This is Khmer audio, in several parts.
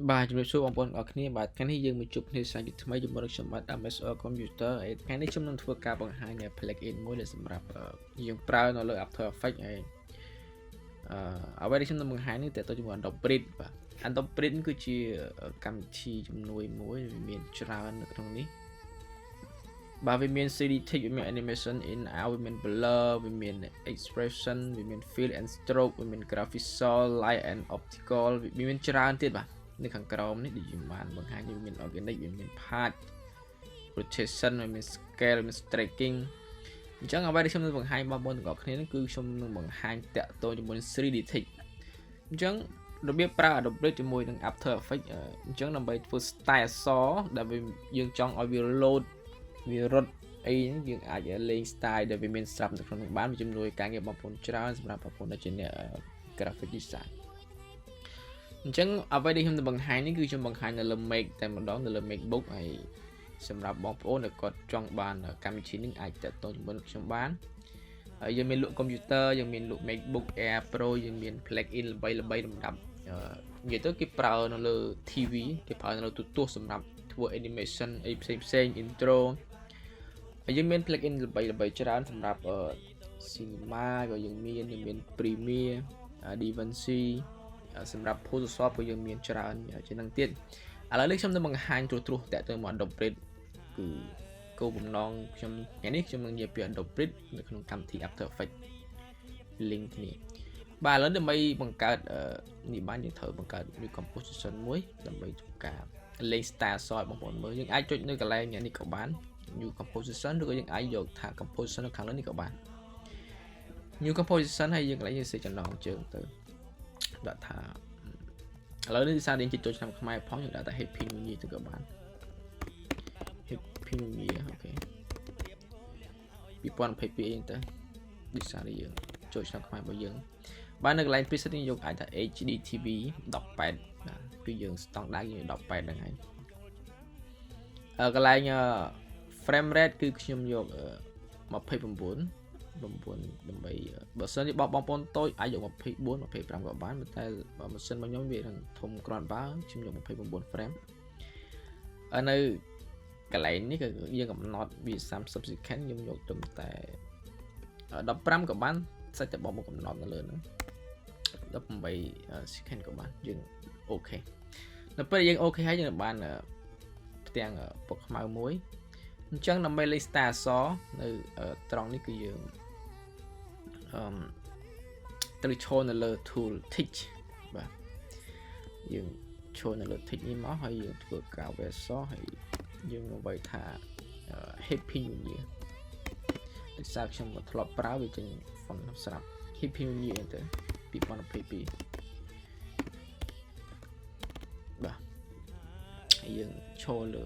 បាទជំរាបសួរបងប្អូនទាំងអស់គ្នាបាទថ្ងៃនេះយើងមកជួបគ្នាសាជាថ្មីជាមួយនឹងខ្ញុំបាទ MSR Computer ហើយថ្ងៃនេះខ្ញុំនឹងធ្វើការបង្ហាញ plugin មួយដែលសម្រាប់យើងប្រើនៅលើ After Effects ហើយអ្វីដែលខ្ញុំនឹងបង្ហាញនេះតើតើជាមួយ Adobe Premiere បាទ Adobe Premiere គឺជាកម្មវិធីជំនួយមួយវាមានច្រើននៅក្នុងនេះបាទវាមាន 3D text វាមាន animation in out វាមាន blur វាមាន expression វាមាន fill and stroke វាមាន graphical light and optical វាមានច្រើនទៀតបាទនៅខាងក្រោមនេះដូចយើងបានបង្ហាញវាមាន organic វាមាន path rotation វាមាន scale វាមាន stacking អញ្ចឹងអ្វីដែលខ្ញុំនឹងបង្ហាញបងប្អូនទាំងអស់គ្នាគឺខ្ញុំនឹងបង្ហាញតាក់ទងជាមួយ 3D text អញ្ចឹងរបៀបប្រើ Adobe Premiere ជាមួយនឹង After Effects អញ្ចឹងដើម្បីធ្វើ style អក្សរដែលយើងចង់ឲ្យវា load វារត់អីយើងអាចលេង style ដែលវាមានស្រាប់នៅក្នុងនោះបានវាជំនួយការងារបងប្អូនច្រើនសម្រាប់បងប្អូនដែលជាអ្នក graphic design អញ្ចឹងអ្វីដែលខ្ញុំនឹងបង្ហាញនេះគឺខ្ញុំបង្ហាញនៅលើ Make តែម្ដងនៅលើ MacBook ហើយសម្រាប់បងប្អូនដែលគាត់ចង់បានកម្មវិធីនេះអាចតាក់ទងជាមួយនឹងខ្ញុំបានហើយយើងមានលក់ computer យើងមានលក់ MacBook Air Pro យើងមាន plugin ល្បីៗសម្រាប់និយាយទៅគេប្រើនៅលើ TV គេប្រើនៅលើទូរទស្សន៍សម្រាប់ធ្វើ animation អីផ្សេង intro ហើយយើងមាន plugin ល្បីៗច្រើនសម្រាប់ cinema ក៏យើងមាន Premiere DaVinci សម្រាប់ Photoshop ក៏យើងមានច្រើនជាងនឹងទៀតឥឡូវនេះខ្ញុំនឹងបង្ហាញត្រួសតាក់ទងមក Adobe Premiere គឺគោលបំណងខ្ញុំថ្ងៃនេះខ្ញុំនឹងនិយាយពី Adobe Premiere នៅក្នុងកម្មវិធី After Effects link គ្នាបាទឥឡូវដើម្បីបង្កើតនេះបានយើងត្រូវបង្កើត new composition មួយដើម្បីធ្វើការលេង style សឲ្យបងប្អូនមើលយើងអាចចុចនៅកន្លែងនេះក៏បាន new composition ឬក៏យើងអាចយកថា composition នៅខាងលើនេះក៏បាន new composition ហើយយើងកន្លែងយើងសេចំណងជើងទៅដាក់ថាឥឡូវនេះសារយើងចូលឆ្នាំខ្មែរផងយើងដាក់ថា Happy New Year ទៅក៏បាន Happy New Year អូខេ2022អីទៅដូចសារយើងចូលឆ្នាំខ្មែររបស់យើងបាននៅកន្លែង preset នេះយកអាចថា HD TV 18គឺយើង standard យើង18ហ្នឹងហើយកន្លែង frame rate គឺខ្ញុំយក29ដើម្បីបើសិនជាបងប្អូនតូចអាចយក24 25ក៏បានតែបើម៉ាស៊ីនរបស់ខ្ញុំវានឹងធំគ្រាន់បើខ្ញុំយក29 frame នៅកន្លែងនេះគឺយើងកំណត់វា30 second ខ្ញុំយកត្រឹមតែ15ក៏បានសាច់តែបងមកកំណត់នៅលើហ្នឹង18 second ក៏បានយើងអូខេនៅពេលយើងអូខេហើយយើងបានផ្ទាំងពណ៌ខ្មៅមួយអញ្ចឹងដើម្បីលេខ style អក្សរនៅត្រង់នេះគឺយើងត្រូវឈរនៅលើ tool text បាទយើងឈរនៅលើ text នេះមកហើយយើងធ្វើការវេអក្សរហើយយើងនឹងវាយថា Happy New Year ដោយសារខ្ញុំក៏ធ្លាប់ប្រើវាចេញ font ស្រាប់ Happy New Year ទៅ2022បាទហើយយើងឈរលើ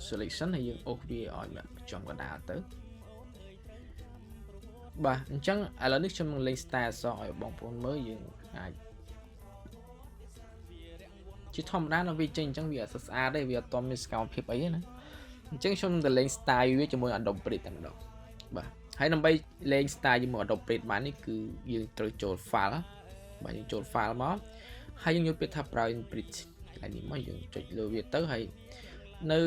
selection ហើយយើងអូសវាឲ្យមកចំកណ្ដាលទៅបាទអញ្ចឹងឥឡូវនេះខ្ញុំនឹងលេង style អក្សរឲ្យបងប្អូនមើលយើងអាចជាធម្មតានៅវាចេញអញ្ចឹងវាអត់ស្អាតទេវាអត់មានសកម្មភាពអីទេណាអញ្ចឹងខ្ញុំនឹងទៅលេង style វាជាមួយ Adobe Premiere តែម្ដងបាទហើយដើម្បីលេង style ជាមួយ Adobe Premiere បាននេះគឺយើងត្រូវចូល file បាទយើងចូល file មកហើយយើងយកពាក្យថា Print កន្លែងនេះមកយើងចុចលើវាទៅហើយនៅ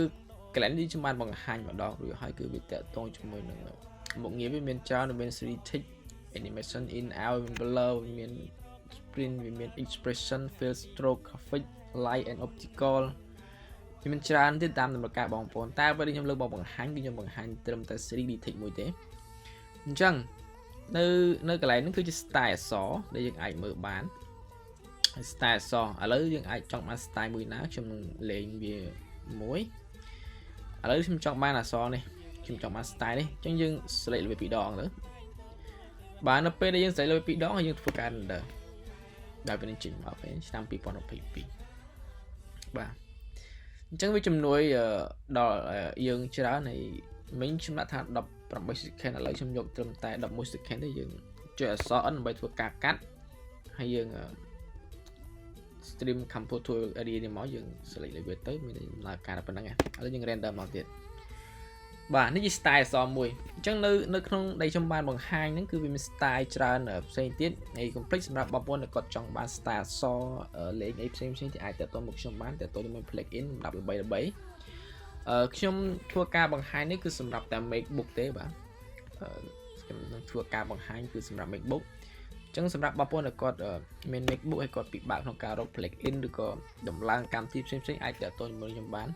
កន្លែងនេះខ្ញុំបានបង្ហាញម្ដងរួចហើយគឺវាតកតងជាមួយនឹងមុខងារវាមានច្រើនមាន 3D text animation in out blur មាន sprint វាមាន expression fill stroke graphic light and optical វាមានច្រើនទៀតតាមតម្រូវការបងប្អូនតែពេលខ្ញុំលើកមកបង្ហាញគឺខ្ញុំបង្ហាញត្រឹមតែ 3D text មួយទេអញ្ចឹងនៅកន្លែងនេះគឺជា style អក្សរដែលយើងអាចមើលបាន style អក្សរឥឡូវយើងអាចចង់បាន style មួយណាខ្ញុំនឹងលេងវាមួយឥឡូវខ្ញុំចង់បានអក្សរនេះខ្ញុំចង់បាន style នេះអញ្ចឹងយើង select លើពីរដងទៅបាទនៅពេលដែលយើង select លើពីរដងហើយយើងធ្វើការ render ដល់ពេលនេះចេញមកពេលឆ្នាំ2022បាទអញ្ចឹងវាជំនួយដល់យើងច្រើនហើយមិញខ្ញុំដាក់ថា18 second ឥឡូវខ្ញុំយកត្រឹមតែ11 second ទេយើងចុចអក្សរ N ដើម្បីធ្វើការកាត់ហើយយើងstream computer area នេះមកយើង select លើវាទៅមានដំណើរការប៉ុណ្ណឹងឥឡូវយើង render មកទៀតបាទនេះជា style អក្សរមួយ ចឹងនៅក្នុងដែលខ្ញុំបានបង្ហាញហ្នឹងគឺវាមាន style ច្រើនផ្សេងទៀតហើយ complete សម្រាប់បងប្អូនដែលគាត់ចង់បាន style អក្សរលេខអីផ្សេងៗที่អាចតទៅមកខ្ញុំបានតទៅជាមួយ plugin សម្រាប់ល្បីខ្ញុំធ្វើការបង្ហាញនេះគឺសម្រាប់តែ make book ទេបាទខ្ញុំនឹងធ្វើការបង្ហាញគឺសម្រាប់ make book ចឹងសម្រាប់បងប្អូនដែលគាត់មាន make book ហើយគាត់ពិបាកក្នុងការរក plugin ឬក៏ដំឡើងកម្មវិធីផ្សេងៗអាចតទៅជាមួយខ្ញុំបាន